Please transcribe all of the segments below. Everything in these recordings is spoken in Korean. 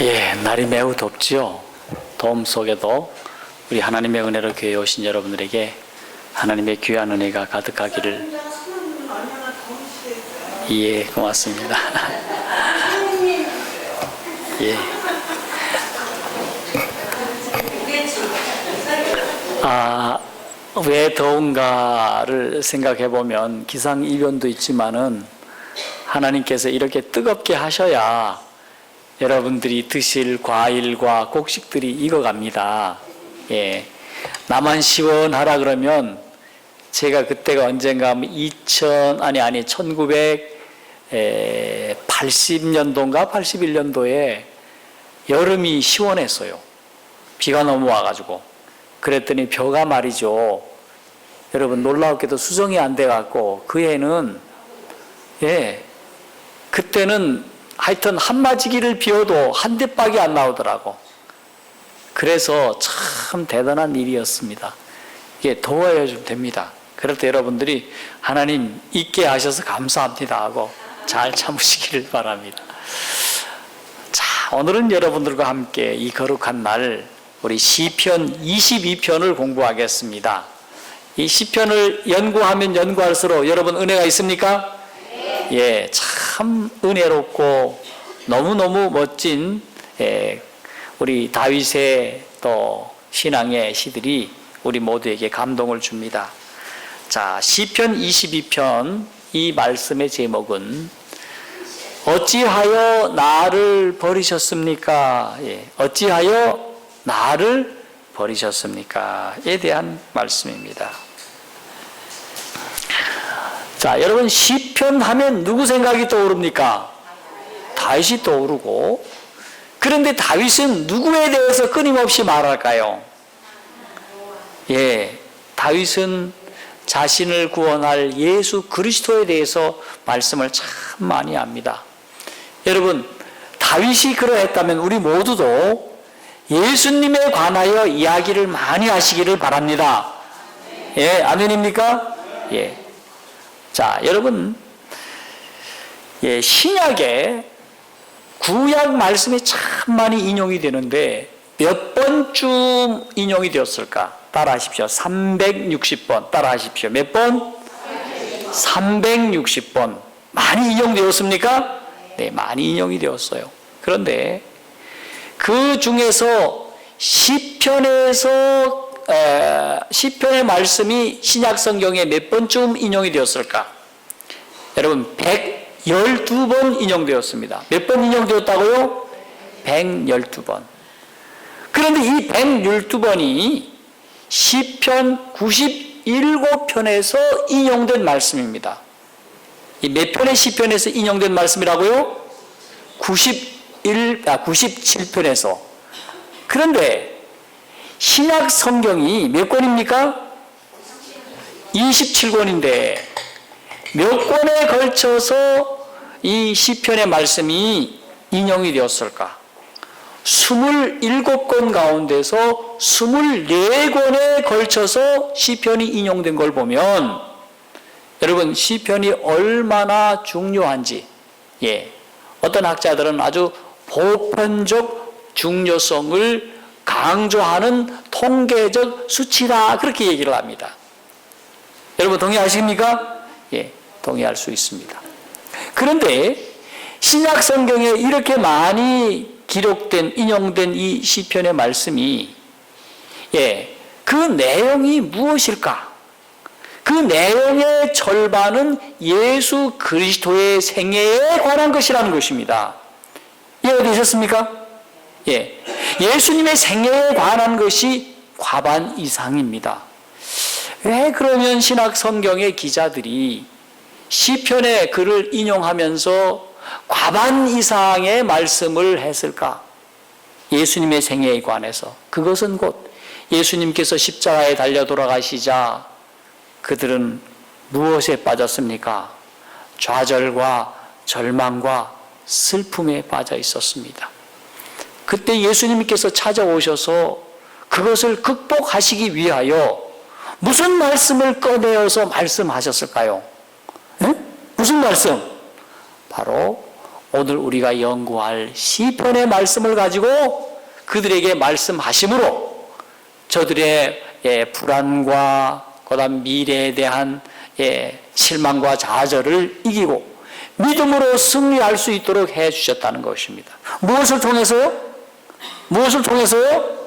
예, 날이 매우 덥지요. 더움 속에도 우리 하나님의 은혜로 교회에 오신 여러분들에게 하나님의 귀한 은혜가 가득하기를. 예, 고맙습니다. 예. 왜 더운가를 생각해 보면 기상이변도 있지만은 하나님께서 이렇게 뜨겁게 하셔야 여러분들이 드실 과일과 곡식들이 익어갑니다. 예. 나만 시원하라 그러면 제가 그때가 언젠가 1980년도인가 81년도에 여름이 시원했어요. 비가 너무 와가지고. 그랬더니 벼가 말이죠. 여러분 놀라웠게도 수정이 안 돼갖고 그 해는 그때는 하여튼 한마지기를 비워도 한 대밖에 안 나오더라고. 그래서 참 대단한 일이었습니다. 이게 더워야 좀 됩니다. 그럴 때 여러분들이 하나님 있게 하셔서 감사합니다 하고 잘 참으시기를 바랍니다. 자, 오늘은 여러분들과 함께 이 거룩한 날 우리 시편 22편을 공부하겠습니다. 이 시편을 연구하면 연구할수록 여러분 은혜가 있습니까? 네. 예, 참 은혜롭고 너무너무 멋진 우리 다윗의 또 신앙의 시들이 우리 모두에게 감동을 줍니다. 자, 시편 22편 이 말씀의 제목은 어찌하여 나를 버리셨습니까? 예, 어찌하여 나를 버리셨습니까?에 대한 말씀입니다. 자, 여러분 시편 하면 누구 생각이 떠오릅니까? 다윗이 떠오르고, 그런데 다윗은 누구에 대해서 끊임없이 말할까요? 예, 다윗은 자신을 구원할 예수 그리스도에 대해서 말씀을 참 많이 합니다. 여러분, 다윗이 그러했다면 우리 모두도 예수님에 관하여 이야기를 많이 하시기를 바랍니다. 예, 아멘입니까? 예. 자, 여러분, 예, 신약에 구약 말씀이 참 많이 인용이 되는데 몇 번쯤 인용이 되었을까? 따라하십시오. 360번. 따라하십시오. 몇 번? 360번. 많이 인용되었습니까? 네, 많이 인용이 되었어요. 그런데 그 중에서 시편의 말씀이 신약 성경에 몇 번쯤 인용이 되었을까? 여러분, 112번 인용되었습니다. 몇 번 인용되었다고요? 112번. 그런데 이 112번이 시편 97편에서 인용된 말씀입니다. 이 몇 편의 시편에서 인용된 말씀이라고요? 97편에서. 그런데 신약 성경이 몇 권입니까? 27권인데 몇 권에 걸쳐서 이 시편의 말씀이 인용이 되었을까? 27권 가운데서 24권에 걸쳐서 시편이 인용된 걸 보면 여러분 시편이 얼마나 중요한지, 예, 어떤 학자들은 아주 보편적 중요성을 강조하는 통계적 수치다 그렇게 얘기를 합니다. 여러분 동의하십니까? 예, 동의할 수 있습니다. 그런데 신약 성경에 이렇게 많이 기록된 인용된 이 시편의 말씀이 그 내용이 무엇일까? 그 내용의 절반은 예수 그리스도의 생애에 관한 것이라는 것입니다. 이해가 되셨습니까? 예, 예수님의 생애에 관한 것이 과반 이상입니다. 왜 그러면 신약 성경의 기자들이 시편의 글을 인용하면서 과반 이상의 말씀을 했을까? 예수님의 생애에 관해서. 그것은 곧 예수님께서 십자가에 달려 돌아가시자 그들은 무엇에 빠졌습니까? 좌절과 절망과 슬픔에 빠져 있었습니다. 그때 예수님께서 찾아오셔서 그것을 극복하시기 위하여 무슨 말씀을 꺼내어서 말씀하셨을까요? 네? 무슨 말씀? 바로 오늘 우리가 연구할 시편의 말씀을 가지고 그들에게 말씀하심으로 저들의 불안과 그다음 미래에 대한 실망과 좌절을 이기고 믿음으로 승리할 수 있도록 해 주셨다는 것입니다. 무엇을 통해서요? 무엇을 통해서요?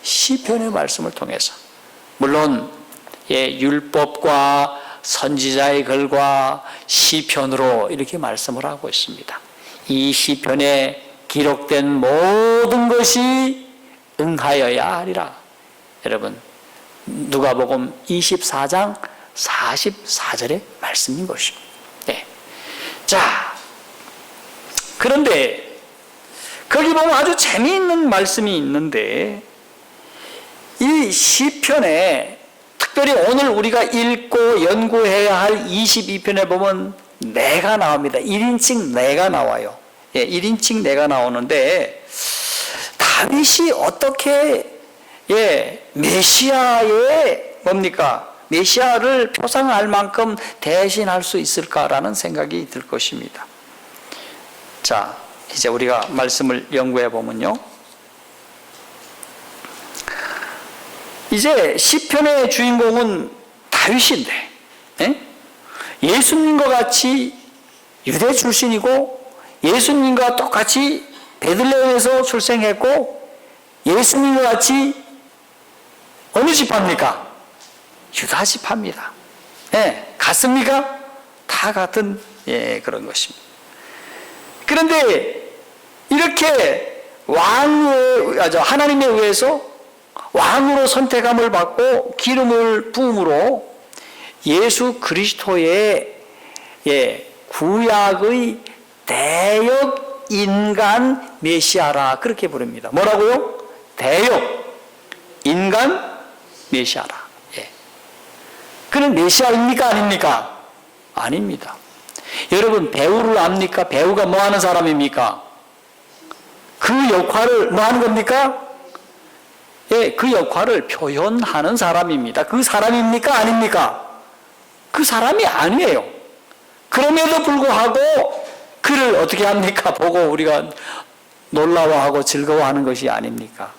시편의 말씀을 통해서. 물론 율법과 선지자의 글과 시편으로 이렇게 말씀을 하고 있습니다. 이 시편에 기록된 모든 것이 응하여야 하리라. 여러분, 누가복음 24장 44절의 말씀인 것입니다. 네. 자, 그런데 거기 보면 아주 재미있는 말씀이 있는데 이 시편에 특별히 오늘 우리가 읽고 연구해야 할 22편에 보면 내가 나옵니다. 1인칭 내가 나와요. 1인칭 내가 나오는데 다윗이 어떻게 메시아의 뭡니까? 메시아를 표상할 만큼 대신할 수 있을까라는 생각이 들 것입니다. 자, 이제 우리가 말씀을 연구해 보면요. 이제 시편의 주인공은 다윗인데 예수님과 같이 유대 출신이고 예수님과 똑같이 베들레헴에서 출생했고 예수님과 같이 어느 지파입니까? 유다 지파입니다. 같습니까? 다 같은 그런 것입니다. 그런데 이렇게 하나님에 의해서 왕으로 선택함을 받고 기름을 부음으로 예수 그리스도의 구약의 대역 인간 메시아라 그렇게 부릅니다. 뭐라고요? 대역 인간 메시아라. 그는 메시아입니까? 아닙니까? 아닙니다. 여러분 배우를 압니까? 배우가 뭐 하는 사람입니까? 그 역할을 뭐 하는 겁니까? 그 역할을 표현하는 사람입니다. 그 사람입니까? 아닙니까? 그 사람이 아니에요. 그럼에도 불구하고 그를 어떻게 합니까? 보고 우리가 놀라워하고 즐거워하는 것이 아닙니까?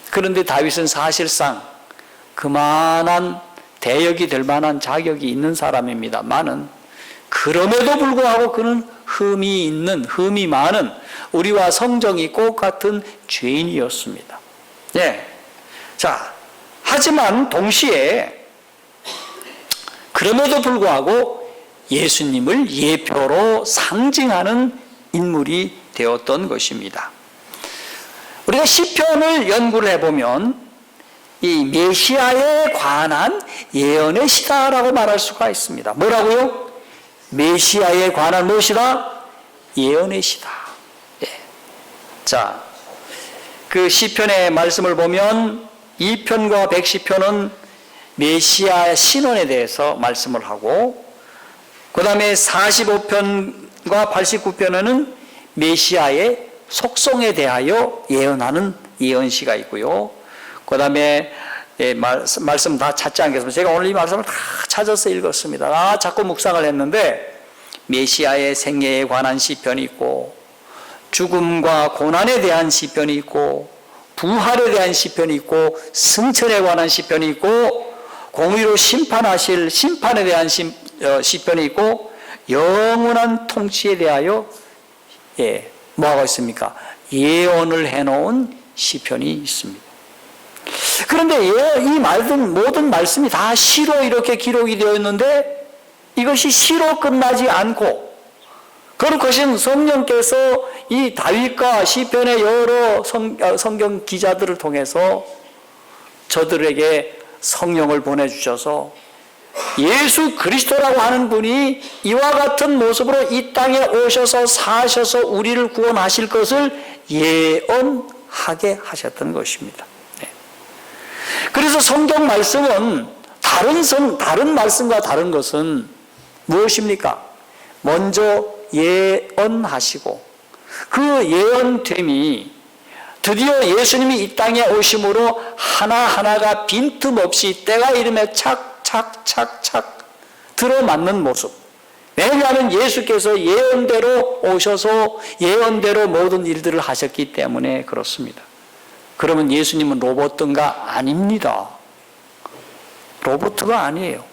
그런데 다윗은 사실상 그만한 대역이 될 만한 자격이 있는 사람입니다만은 그럼에도 불구하고 그는 흠이 많은 우리와 성정이 똑같은 죄인이었습니다. 자, 하지만 동시에 그럼에도 불구하고 예수님을 예표로 상징하는 인물이 되었던 것입니다. 우리가 시편을 연구를 해보면 이 메시아에 관한 예언의 시다라고 말할 수가 있습니다. 뭐라고요? 메시아에 관한 무엇이다? 예언의 시다. 자, 그 시편의 말씀을 보면 2편과 110편은 메시아 신원에 대해서 말씀을 하고 그 다음에 45편과 89편에는 메시아의 속성에 대하여 예언하는 예언시가 있고요. 그 다음에 말씀 다 찾지 않겠습니다. 제가 오늘 이 말씀을 다 찾아서 읽었습니다. 자꾸 묵상을 했는데 메시아의 생애에 관한 시편이 있고 죽음과 고난에 대한 시편이 있고 부활에 대한 시편이 있고 승천에 관한 시편이 있고 공의로 심판하실 심판에 대한 시편이 있고 영원한 통치에 대하여 뭐하고 있습니까? 예언을 해놓은 시편이 있습니다. 그런데 이 모든 말씀이 다 시로 이렇게 기록이 되어 있는데 이것이 시로 끝나지 않고 그것은 성령께서 이 다윗과 시편의 여러 성경 기자들을 통해서 저들에게 성령을 보내주셔서 예수 그리스도라고 하는 분이 이와 같은 모습으로 이 땅에 오셔서 사셔서 우리를 구원하실 것을 예언하게 하셨던 것입니다. 그래서 성경 말씀은 다른 말씀과 다른 것은 무엇입니까? 먼저 예언하시고 그 예언됨이 드디어 예수님이 이 땅에 오심으로 하나하나가 빈틈없이 때가 이름에 착착착착 들어맞는 모습, 왜냐하면 예수께서 예언대로 오셔서 예언대로 모든 일들을 하셨기 때문에 그렇습니다. 그러면 예수님은 로봇인가? 아닙니다. 로봇가 아니에요.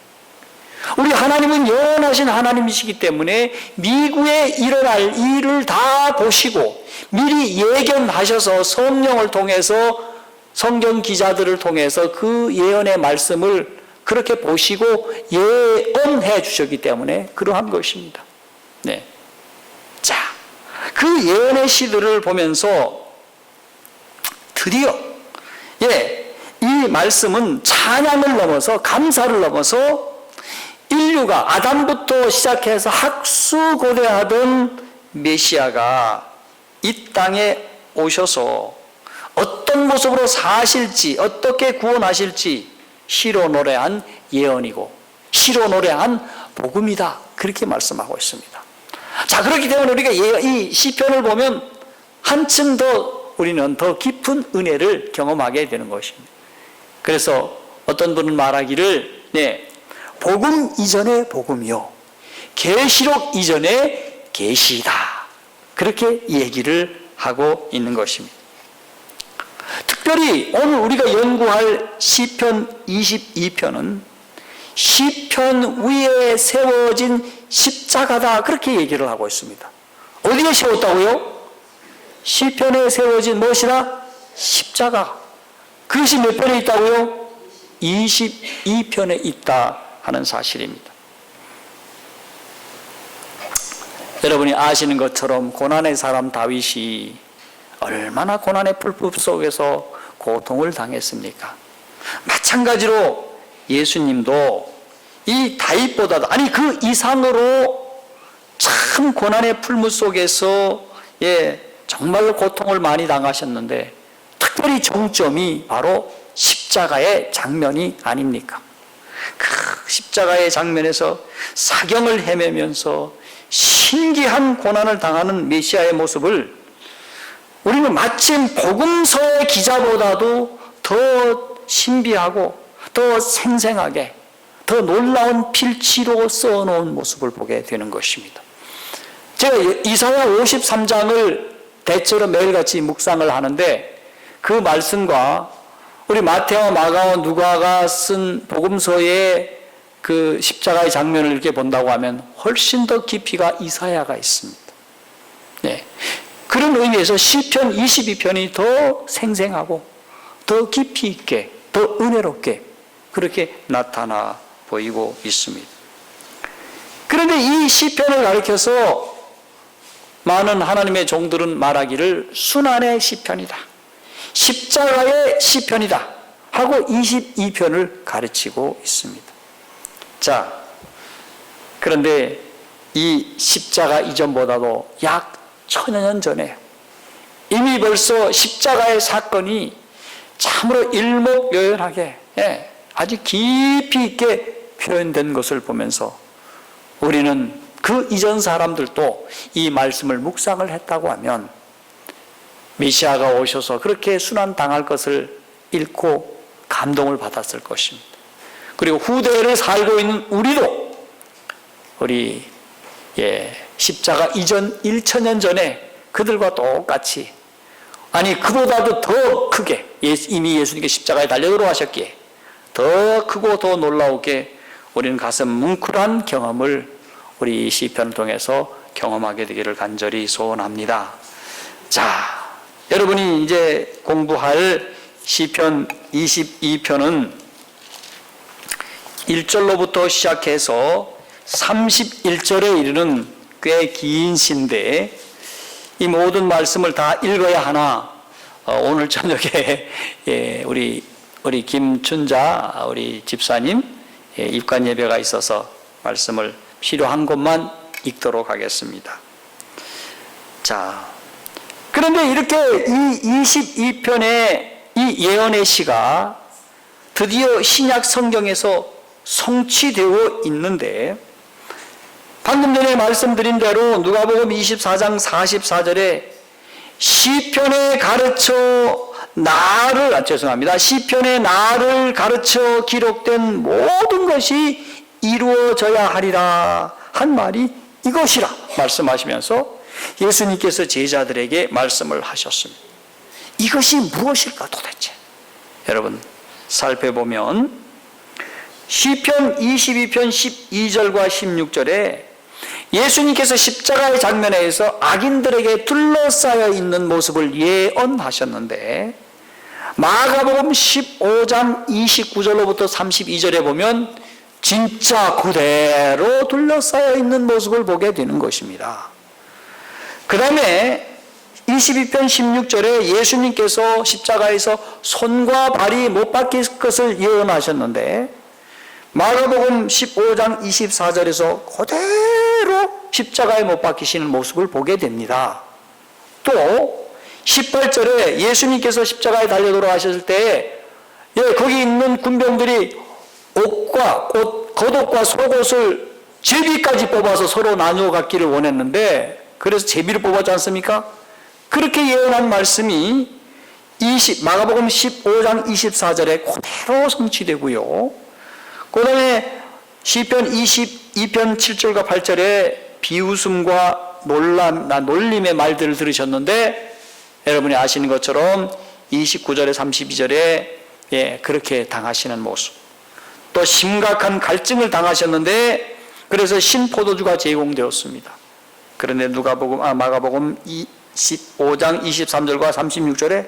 우리 하나님은 영원하신 하나님이시기 때문에 미국에 일어날 일을 다 보시고 미리 예견하셔서 성령을 통해서 성경 기자들을 통해서 그 예언의 말씀을 그렇게 보시고 예언해 주셨기 때문에 그러한 것입니다. 네. 자, 그 예언의 시들을 보면서 드디어 이 말씀은 찬양을 넘어서 감사를 넘어서 인류가 아담부터 시작해서 학수고대하던 메시아가 이 땅에 오셔서 어떤 모습으로 사실지 어떻게 구원하실지 시로 노래한 예언이고 시로 노래한 복음이다, 그렇게 말씀하고 있습니다. 자, 그렇기 때문에 우리가 이 시편을 보면 한층 더 우리는 더 깊은 은혜를 경험하게 되는 것입니다. 그래서 어떤 분은 말하기를 복음 이전의 복음이요 계시록 이전의 계시이다, 그렇게 얘기를 하고 있는 것입니다. 특별히 오늘 우리가 연구할 시편 22편은 시편 위에 세워진 십자가다, 그렇게 얘기를 하고 있습니다. 어디에 세웠다고요? 시편에 세워진 무엇이다? 십자가. 그것이 몇 편에 있다고요? 22편에 있다 하는 사실입니다. 여러분이 아시는 것처럼 고난의 사람 다윗이 얼마나 고난의 풀뿌 속에서 고통을 당했습니까? 마찬가지로 예수님도 이 다윗보다도 아니 그 이상으로 참 고난의 풀무 속에서 정말로 고통을 많이 당하셨는데 특별히 정점이 바로 십자가의 장면이 아닙니까? 그 십자가의 장면에서 사경을 헤매면서 신기한 고난을 당하는 메시아의 모습을 우리는 마침 복음서의 기자보다도 더 신비하고 더 생생하게 더 놀라운 필치로 써놓은 모습을 보게 되는 것입니다. 제가 이사야 53장을 대체로 매일같이 묵상을 하는데 그 말씀과 우리 마태와 마가와 누가가 쓴 복음서의 그 십자가의 장면을 이렇게 본다고 하면 훨씬 더 깊이가 이사야가 있습니다. 네. 그런 의미에서 시편 22편이 더 생생하고 더 깊이 있게 더 은혜롭게 그렇게 나타나 보이고 있습니다. 그런데 이 시편을 가리켜서 많은 하나님의 종들은 말하기를 순환의 시편이다, 십자가의 시편이다 하고 22편을 가르치고 있습니다. 자, 그런데 이 십자가 이전보다도 약 1000여 년 전에 이미 벌써 십자가의 사건이 참으로 일목요연하게 아주 깊이 있게 표현된 것을 보면서 우리는 그 이전 사람들도 이 말씀을 묵상을 했다고 하면 메시아가 오셔서 그렇게 순환당할 것을 읽고 감동을 받았을 것입니다. 그리고 후대를 살고 있는 우리도 우리 십자가 이전 1000년 전에 그들과 똑같이 아니 그보다도 더 크게 이미 예수님께 십자가에 달려 돌아가셨기에 더 크고 더 놀라우게 우리는 가슴 뭉클한 경험을 우리 시편을 통해서 경험하게 되기를 간절히 소원합니다. 자, 여러분이 이제 공부할 시편 22편은 1절로부터 시작해서 31절에 이르는 꽤 긴 시인데 이 모든 말씀을 다 읽어야 하나 오늘 저녁에 우리 김춘자 우리 집사님 입관 예배가 있어서 말씀을 필요한 것만 읽도록 하겠습니다. 자, 그런데 이렇게 이 22편의 이 예언의 시가 드디어 신약 성경에서 성취되어 있는데 방금 전에 말씀드린 대로 누가복음 24장 44절에 시편에 나를 가르쳐 기록된 모든 것이 이루어져야 하리라 한 말이 이것이라 말씀하시면서 예수님께서 제자들에게 말씀을 하셨습니다. 이것이 무엇일까 도대체? 여러분 살펴보면 시편 22편 12절과 16절에 예수님께서 십자가의 장면에서 악인들에게 둘러싸여 있는 모습을 예언하셨는데 마가복음 15장 29절로부터 32절에 보면 진짜 그대로 둘러싸여 있는 모습을 보게 되는 것입니다. 그 다음에 22편 16절에 예수님께서 십자가에서 손과 발이 못 박힐 것을 예언하셨는데 마가복음 15장 24절에서 그대로 십자가에 못 박히시는 모습을 보게 됩니다. 또 18절에 예수님께서 십자가에 달려 돌아가셨을 때 거기 있는 군병들이 옷과 겉옷과 속옷을 제비까지 뽑아서 서로 나누어 갖기를 원했는데 그래서 제비를 뽑았지 않습니까? 그렇게 예언한 말씀이 마가복음 15장 24절에 그대로 성취되고요. 그 다음에 시편 22편 7절과 8절에 비웃음과 놀림의 말들을 들으셨는데 여러분이 아시는 것처럼 29절에 32절에 그렇게 당하시는 모습, 또 심각한 갈증을 당하셨는데 그래서 신포도주가 제공되었습니다. 그런데 마가복음 15장 23절과 36절에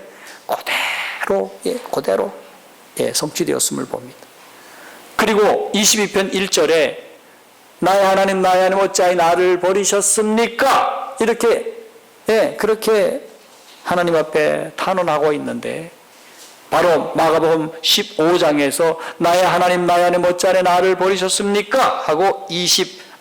그대로 성취되었음을 봅니다. 그리고 22편 1절에 나의 하나님 어찌하여 나를 버리셨습니까? 이렇게 그렇게 하나님 앞에 탄원하고 있는데 바로 마가복음 15장에서 나의 하나님 어찌하여 나를 버리셨습니까? 하고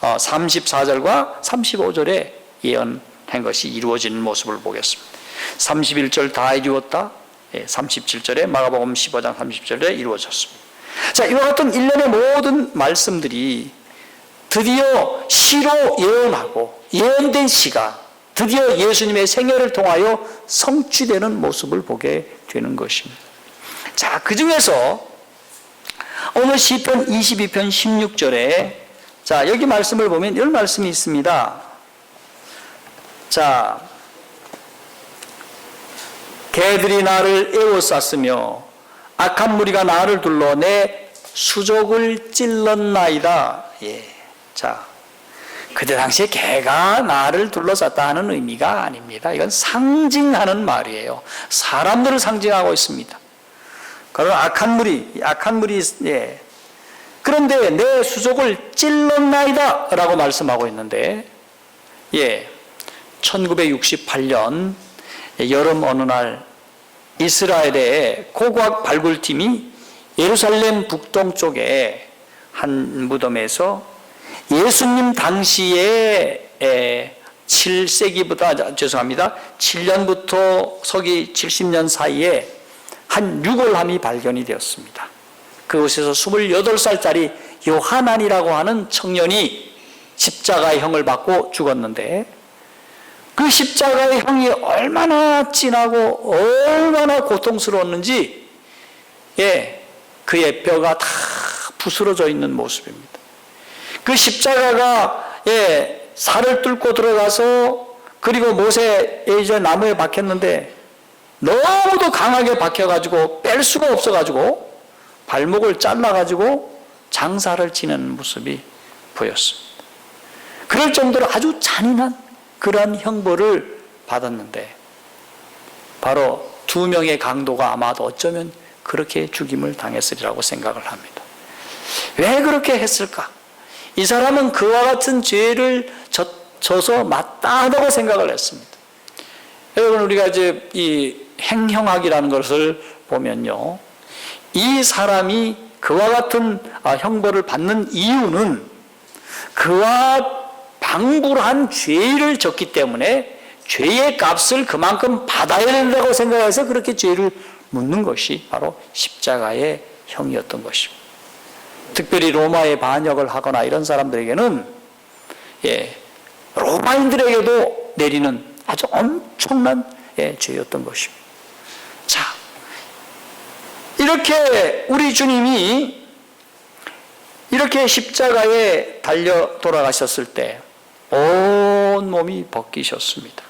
34절과 35절에 예언한 것이 이루어지는 모습을 보겠습니다. 31절 다 이루었다. 37절에 마가복음 15장 30절에 이루어졌습니다. 자, 이와 같은 일련의 모든 말씀들이 드디어 시로 예언하고 예언된 시가 드디어 예수님의 생애를 통하여 성취되는 모습을 보게 되는 것입니다. 자, 그 중에서 오늘 시편 22편 16절에 자, 여기 말씀을 보면 이런 말씀이 있습니다. 자, 개들이 나를 에워쌌으며 악한 무리가 나를 둘러 내 수족을 찔렀나이다. 자, 그때 당시에 개가 나를 둘러쌌다 하는 의미가 아닙니다. 이건 상징하는 말이에요. 사람들을 상징하고 있습니다. 그런 악한 무리, 그런데 내 수족을 찔렀나이다 라고 말씀하고 있는데, 1968년 여름 어느 날 이스라엘의 고고학 발굴팀이 예루살렘 북동쪽에 한 무덤에서 예수님 당시에 7년부터 서기 70년 사이에 한 유골함이 발견이 되었습니다. 그곳에서 28살짜리 요하난이라고 하는 청년이 십자가의 형을 받고 죽었는데 그 십자가의 형이 얼마나 진하고 얼마나 고통스러웠는지 그의 뼈가 다 부스러져 있는 모습입니다. 그 십자가가 살을 뚫고 들어가서 그리고 못에 이제 나무에 박혔는데 너무도 강하게 박혀가지고 뺄 수가 없어가지고 발목을 잘라가지고 장사를 치는 모습이 보였습니다. 그럴 정도로 아주 잔인한 그러한 형벌을 받았는데 바로 2명의 강도가 아마도 어쩌면 그렇게 죽임을 당했으리라고 생각을 합니다. 왜 그렇게 했을까? 이 사람은 그와 같은 죄를 져서 마땅하다고 생각을 했습니다. 여러분, 우리가 이제 이 행형학이라는 것을 보면요, 이 사람이 그와 같은 형벌을 받는 이유는 그와 방불한 죄를 졌기 때문에 죄의 값을 그만큼 받아야 된다고 생각해서 그렇게 죄를 묻는 것이 바로 십자가의 형이었던 것입니다. 특별히 로마에 반역을 하거나 이런 사람들에게는 로마인들에게도 내리는 아주 엄청난 죄였던 것입니다. 자, 이렇게 우리 주님이 이렇게 십자가에 달려 돌아가셨을 때 온 몸이 벗기셨습니다.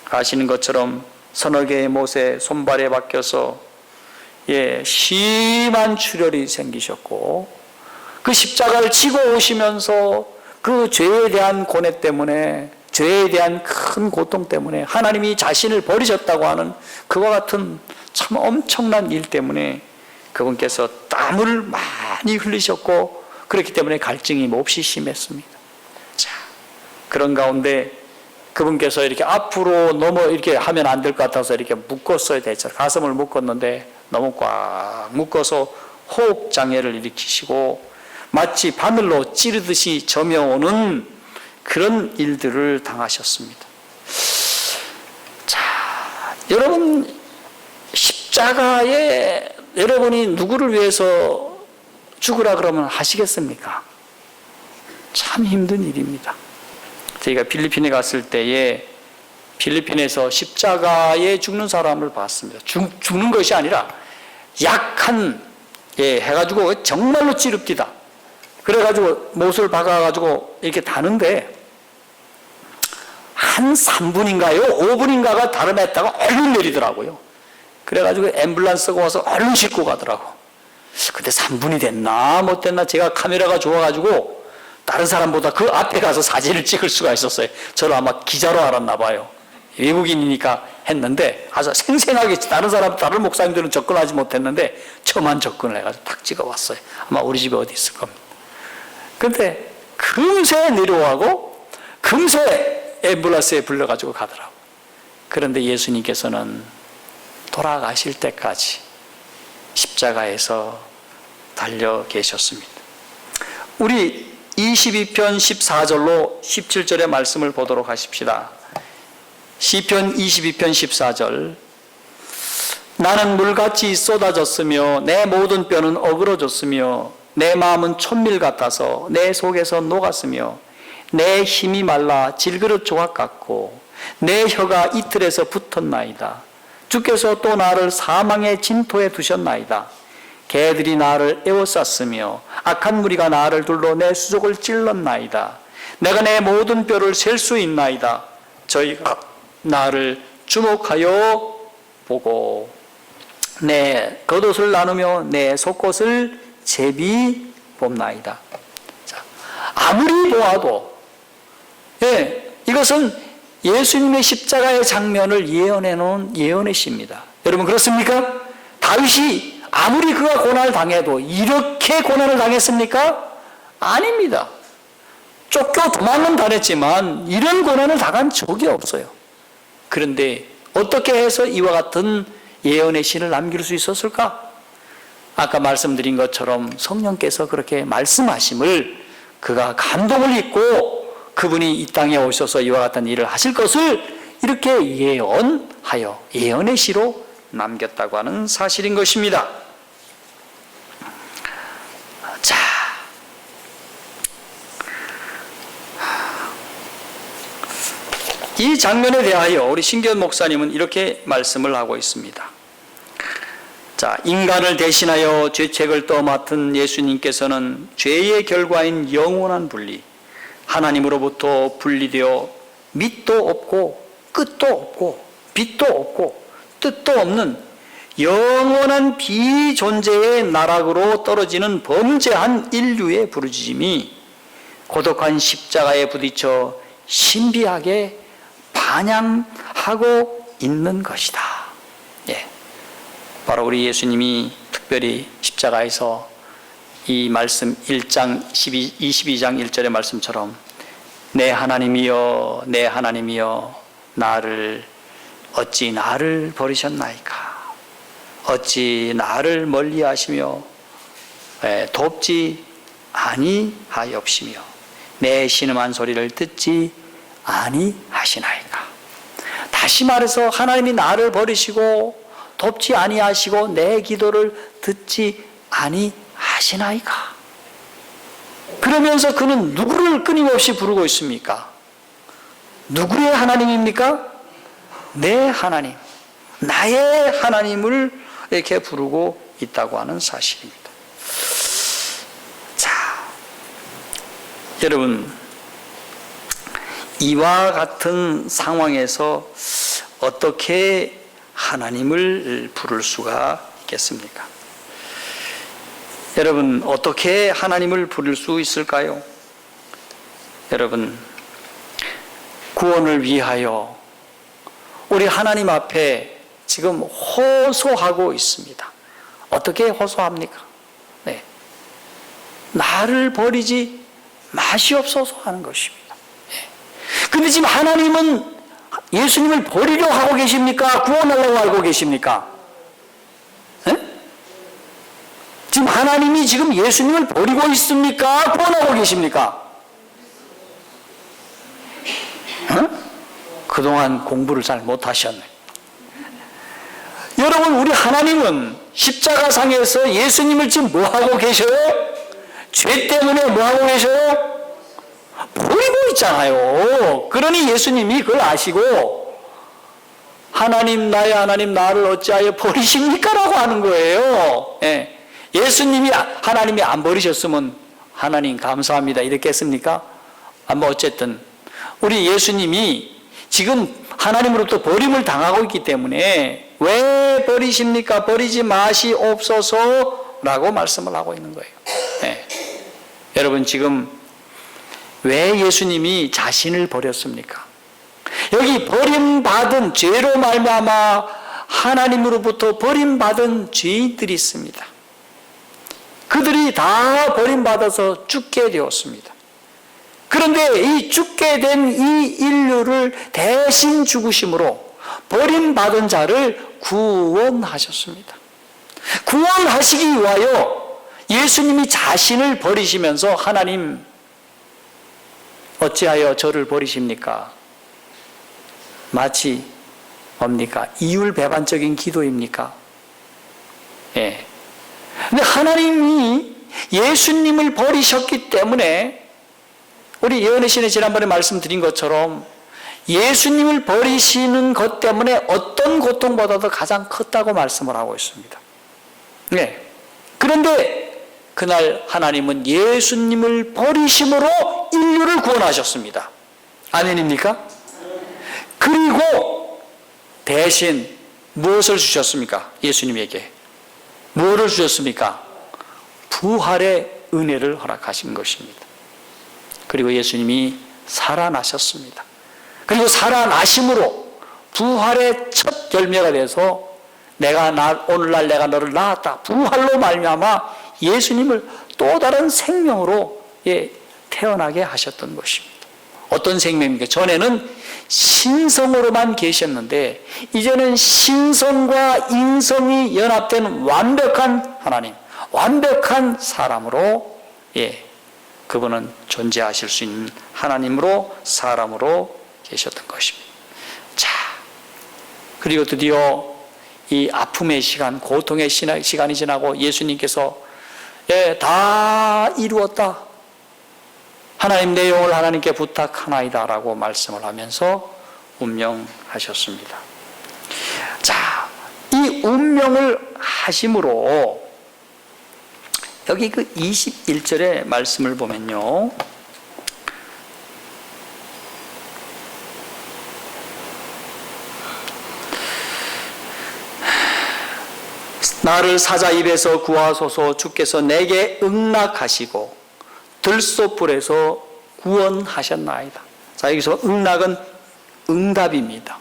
아시는 것처럼 서너 개의 못에 손발에 박혀서 심한 출혈이 생기셨고, 그 십자가를 지고 오시면서 그 죄에 대한 고뇌 때문에, 죄에 대한 큰 고통 때문에 하나님이 자신을 버리셨다고 하는 그와 같은 참 엄청난 일 때문에 그분께서 땀을 많이 흘리셨고, 그렇기 때문에 갈증이 몹시 심했습니다. 자, 그런 가운데 그분께서 이렇게 앞으로 이렇게 하면 안 될 것 같아서 이렇게 묶었어야 되죠. 가슴을 묶었는데 너무 꽉 묶어서 호흡 장애를 일으키시고 마치 바늘로 찌르듯이 점여오는 그런 일들을 당하셨습니다. 자, 여러분, 십자가에 여러분이 누구를 위해서 죽으라 그러면 하시겠습니까? 참 힘든 일입니다. 저희가 필리핀에 갔을 때에 필리핀에서 십자가에 죽는 사람을 봤습니다. 죽는 것이 아니라 약한, 해가지고 정말로 찌릅디다. 그래가지고 못을 박아가지고 이렇게 다는데 한 3분인가요? 5분인가가 다름했다가 얼른 내리더라고요. 그래가지고 앰뷸런스가 와서 얼른 싣고 가더라고. 근데 3분이 됐나 못 됐나, 제가 카메라가 좋아가지고 다른 사람보다 그 앞에 가서 사진을 찍을 수가 있었어요. 저를 아마 기자로 알았나 봐요. 외국인이니까 했는데 아주 생생하게, 다른 목사님들은 접근하지 못했는데 저만 접근을 해가지고 탁 찍어왔어요. 아마 우리 집에 어디 있을 겁니다. 근데 금세 내려오고 금세 앰뷸런스에 불러가지고 가더라고. 그런데 예수님께서는 돌아가실 때까지 십자가에서 달려 계셨습니다. 우리 22편 14절로 17절의 말씀을 보도록 하십시다. 시편 22편 14절. 나는 물같이 쏟아졌으며 내 모든 뼈는 어그러졌으며 내 마음은 촛밀 같아서 내 속에서 녹았으며 내 힘이 말라 질그릇 조각 같고 내 혀가 이틀에서 붙었나이다. 주께서 또 나를 사망의 진토에 두셨나이다. 개들이 나를 에워쌌으며 악한 무리가 나를 둘러 내 수족을 찔렀나이다. 내가 내 모든 뼈를 셀 수 있나이다. 저희가 나를 주목하여 보고 내 겉옷을 나누며 내 속옷을 제비 봅나이다. 자, 아무리 보아도 이것은 예수님의 십자가의 장면을 예언해 놓은 예언의 시입니다. 여러분, 그렇습니까? 다윗이 아무리 그가 고난을 당해도 이렇게 고난을 당했습니까? 아닙니다. 쫓겨 도망은 다녔지만 이런 고난을 당한 적이 없어요. 그런데 어떻게 해서 이와 같은 예언의 신을 남길 수 있었을까? 아까 말씀드린 것처럼 성령께서 그렇게 말씀하심을, 그가 감동을 입고 그분이 이 땅에 오셔서 이와 같은 일을 하실 것을 이렇게 예언하여 예언의 시로 남겼다고 하는 사실인 것입니다. 자, 이 장면에 대하여 우리 신기현 목사님은 이렇게 말씀을 하고 있습니다. 자, 인간을 대신하여 죄책을 떠맡은 예수님께서는 죄의 결과인 영원한 분리, 하나님으로부터 분리되어 밑도 없고 끝도 없고 빛도 없고 뜻도 없는 영원한 비존재의 나락으로 떨어지는 범죄한 인류의 부르짖음이 고독한 십자가에 부딪혀 신비하게 반향하고 있는 것이다. 바로 우리 예수님이 특별히 십자가에서 이 말씀 1장 22장 1절의 말씀처럼 내 하나님이여 내 하나님이여 어찌 나를 버리셨나이까, 어찌 나를 멀리하시며 돕지 아니하옵시며 내 신음한 소리를 듣지 아니하시나이까. 다시 말해서 하나님이 나를 버리시고 돕지 아니하시고 내 기도를 듣지 아니하시나이까. 그러면서 그는 누구를 끊임없이 부르고 있습니까? 누구의 하나님입니까? 내 하나님, 나의 하나님을 이렇게 부르고 있다고 하는 사실입니다. 자, 여러분, 이와 같은 상황에서 어떻게 하나님을 부를 수가 있겠습니까? 여러분, 어떻게 하나님을 부를 수 있을까요? 여러분, 구원을 위하여 우리 하나님 앞에 지금 호소하고 있습니다. 어떻게 호소합니까? 네. 나를 버리지 마시옵소서 하는 것입니다. 그런데 지금 하나님은 예수님을 버리려 하고 계십니까? 구원하려고 하고 계십니까? 네? 지금 하나님이 지금 예수님을 버리고 있습니까? 구원하고 계십니까? 그동안 공부를 잘 못하셨네. 여러분, 우리 하나님은 십자가상에서 예수님을 지금 뭐하고 계셔요? 죄 때문에 뭐하고 계셔요? 버리고 있잖아요. 그러니 예수님이 그걸 아시고 하나님, 나의 하나님, 나를 어찌하여 버리십니까? 라고 하는 거예요. 예. 예수님이, 하나님이 안 버리셨으면 하나님 감사합니다 이랬겠습니까? 뭐 어쨌든 우리 예수님이 지금 하나님으로부터 버림을 당하고 있기 때문에 왜 버리십니까? 버리지 마시옵소서 라고 말씀을 하고 있는 거예요. 네. 여러분, 지금 왜 예수님이 자신을 버렸습니까? 여기 버림받은, 죄로 말미암아 하나님으로부터 버림받은 죄인들이 있습니다. 그들이 다 버림받아서 죽게 되었습니다. 그런데 이 죽게 된 이 인류를 대신 죽으심으로 버림받은 자를 구원하셨습니다. 구원하시기 위하여 예수님이 자신을 버리시면서 하나님, 어찌하여 저를 버리십니까? 마치 뭡니까? 이율배반적인 기도입니까? 예. 근데 하나님이 예수님을 버리셨기 때문에 우리 예언의 신에 지난번에 말씀드린 것처럼 예수님을 버리시는 것 때문에 어떤 고통보다도 가장 컸다고 말씀을 하고 있습니다. 네. 그런데 그날 하나님은 예수님을 버리심으로 인류를 구원하셨습니다. 아멘입니까? 그리고 대신 무엇을 주셨습니까? 예수님에게 무엇을 주셨습니까? 부활의 은혜를 허락하신 것입니다. 그리고 예수님이 살아나셨습니다. 그리고 살아나심으로 부활의 첫 열매가 돼서 오늘날 내가 너를 낳았다. 부활로 말미암아 예수님을 또 다른 생명으로 태어나게 하셨던 것입니다. 어떤 생명입니까? 전에는 신성으로만 계셨는데 이제는 신성과 인성이 연합된 완벽한 하나님, 완벽한 사람으로 그분은 존재하실 수 있는 하나님으로 사람으로 계셨던 것입니다. 자, 그리고 드디어 이 아픔의 시간, 고통의 시간이 지나고 예수님께서 다 이루었다. 하나님, 내 영을 하나님께 부탁하나이다 라고 말씀을 하면서 운명하셨습니다. 자, 이 운명을 하심으로 여기 그 21절의 말씀을 보면요, 나를 사자 입에서 구하소서. 주께서 내게 응낙하시고 들소불에서 구원하셨나이다. 자, 여기서 응낙은 응답입니다.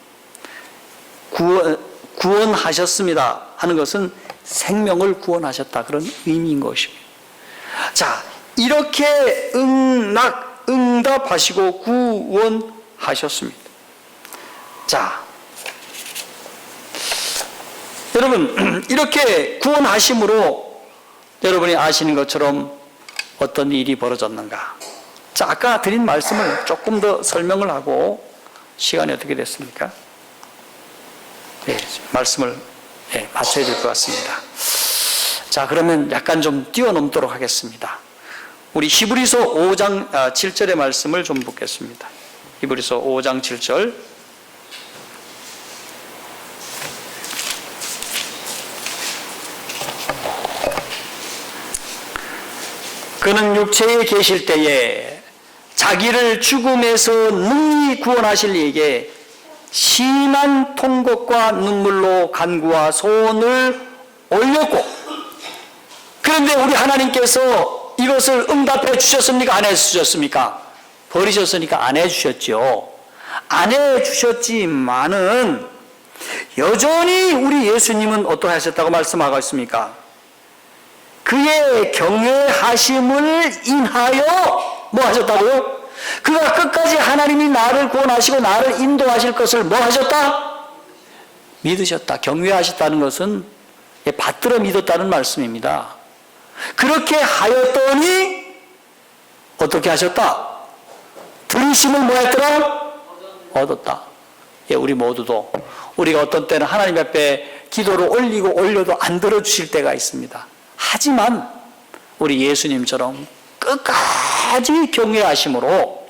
구원하셨습니다 하는 것은 생명을 구원하셨다, 그런 의미인 것입니다. 자, 이렇게 응답하시고 구원하셨습니다. 자, 여러분, 이렇게 구원하심으로 여러분이 아시는 것처럼 어떤 일이 벌어졌는가? 자, 아까 드린 말씀을 조금 더 설명을 하고 시간이 어떻게 됐습니까? 네, 말씀을 맞춰야 될 것 같습니다. 자, 그러면 약간 좀 뛰어넘도록 하겠습니다. 우리 히브리서 5장 7절의 말씀을 좀 보겠습니다. 히브리서 5장 7절. 그는 육체에 계실 때에 자기를 죽음에서 능히 구원하실 이에게 심한 통곡과 눈물로 간구와 소원을 올렸고, 그런데 우리 하나님께서 이것을 응답해 주셨습니까? 안 해주셨습니까? 버리셨으니까 안 해주셨죠. 안 해주셨지만은 여전히 우리 예수님은 어떠 하셨다고 말씀하고 있습니까? 그의 경외하심을 인하여 뭐 하셨다고요? 그가 끝까지 하나님이 나를 구원하시고 나를 인도하실 것을 뭐 하셨다? 믿으셨다. 경외하셨다는 것은 받들어 믿었다는 말씀입니다. 그렇게 하였더니 어떻게 하셨다? 들으심을 뭐 했더라? 얻었다. 예, 우리 모두도 우리가 어떤 때는 하나님 앞에 기도를 올리고 올려도 안 들어주실 때가 있습니다. 하지만 우리 예수님처럼 끝까지 경외하심으로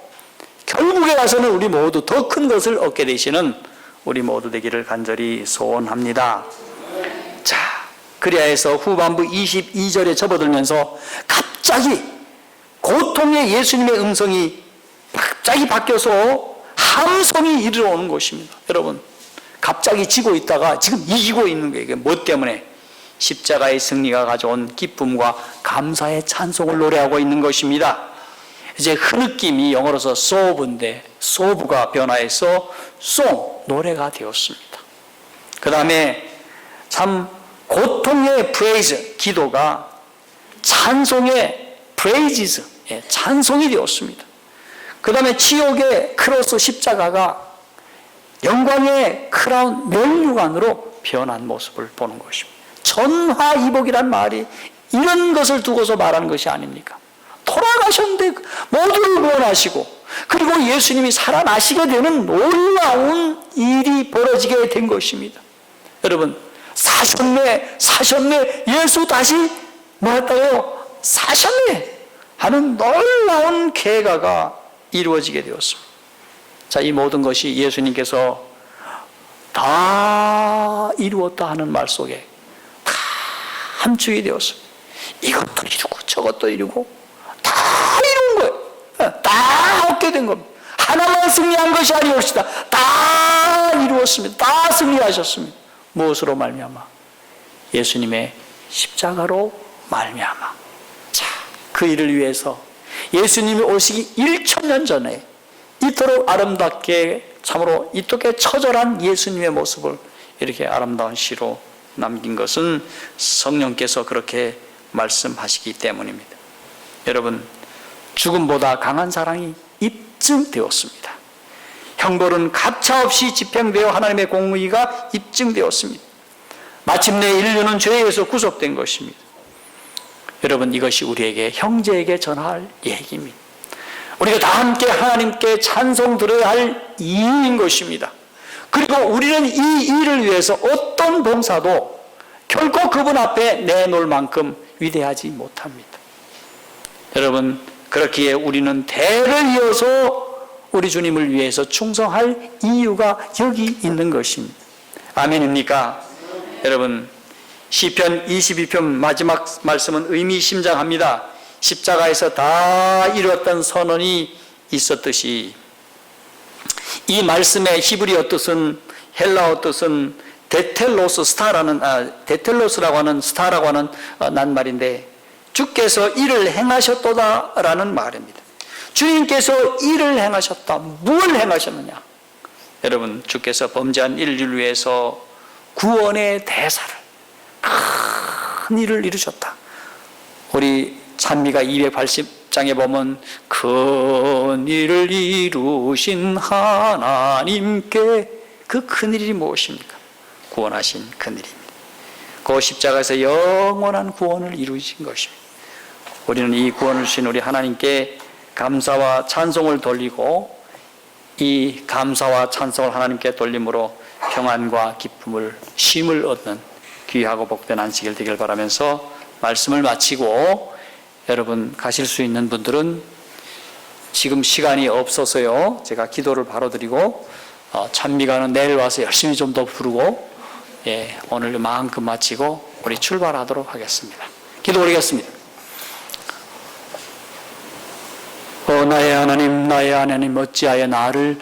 결국에 가서는 우리 모두 더 큰 것을 얻게 되시는 우리 모두 되기를 간절히 소원합니다. 자, 그래야 해서 후반부 22절에 접어들면서 갑자기 고통의 예수님의 음성이 갑자기 바뀌어서 함성이 이르러오는 것입니다. 여러분, 갑자기 지고 있다가 지금 이기고 있는 거예요. 이게 뭐 때문에? 십자가의 승리가 가져온 기쁨과 감사의 찬송을 노래하고 있는 것입니다. 이제 흐느낌이 영어로서 소브인데 소브가 변화해서 송, 노래가 되었습니다. 그 다음에 참 고통의 프레이즈, 기도가 찬송의 프레이지스, 찬송이 되었습니다. 그 다음에 지옥의 크로스 십자가가 영광의 크라운 면류관으로 변한 모습을 보는 것입니다. 전화이복이란 말이 이런 것을 두고서 말하는 것이 아닙니까? 돌아가셨는데 모두를 구원하시고 그리고 예수님이 살아나시게 되는 놀라운 일이 벌어지게 된 것입니다. 여러분, 사셨네, 예수 다시 뭐 했다고요? 사셨네 하는 놀라운 계가가 이루어지게 되었습니다. 자, 이 모든 것이 예수님께서 다 이루었다 하는 말 속에 다 함축이 되었습니다. 이것도 이루고 저것도 이루고 다 이룬 거예요. 다 얻게 된 겁니다. 하나만 승리한 것이 아니옵시다. 다 이루었습니다. 다 승리하셨습니다. 무엇으로 말미암아? 예수님의 십자가로 말미암아. 자, 그 일을 위해서 예수님이 오시기 1000년 전에 이토록 아름답게 참으로 이토록 처절한 예수님의 모습을 이렇게 아름다운 시로 남긴 것은 성령께서 그렇게 말씀하시기 때문입니다. 여러분, 죽음보다 강한 사랑이 입증되었습니다. 형벌은 가차없이 집행되어 하나님의 공의가 입증되었습니다. 마침내 인류는 죄에서 구속된 것입니다. 여러분, 이것이 우리에게 형제에게 전할 얘기입니다. 우리가 다 함께 하나님께 찬송 드려야 할 이유인 것입니다. 그리고 우리는 이 일을 위해서 어떤 봉사도 결코 그분 앞에 내놓을 만큼 위대하지 못합니다. 여러분, 그렇기에 우리는 대를 이어서 우리 주님을 위해서 충성할 이유가 여기 있는 것입니다. 아멘입니까? 여러분, 시편 22편 마지막 말씀은 의미심장합니다. 십자가에서 다 이루었던 선언이 있었듯이 이 말씀의 히브리어 뜻은, 헬라어 뜻은 데텔로스라고 하는 스타라고 하는 낱말인데 주께서 이를 행하셨도다라는 말입니다. 주님께서 이를 행하셨다. 무엇을 행하셨느냐? 여러분, 주께서 범죄한 인류를 위해서 구원의 대사를, 큰 일을 이루셨다. 우리 찬미가 280장에 보면 큰 일을 이루신 하나님께, 그 큰 일이 무엇입니까? 구원하신 큰 일입니다. 그 십자가에서 영원한 구원을 이루신 것입니다. 우리는 이 구원을 주신 우리 하나님께 감사와 찬송을 돌리고, 이 감사와 찬송을 하나님께 돌림으로 평안과 기쁨을, 쉼을 얻는 귀하고 복된 안식일 되길 바라면서 말씀을 마치고, 여러분 가실 수 있는 분들은 지금 시간이 없어서요, 제가 기도를 바로 드리고 찬미가는 내일 와서 열심히 좀 더 부르고, 오늘 마음껏 마치고 우리 출발하도록 하겠습니다. 기도 드리겠습니다. 나의 하나님, 나의 하나님 어찌하여 나를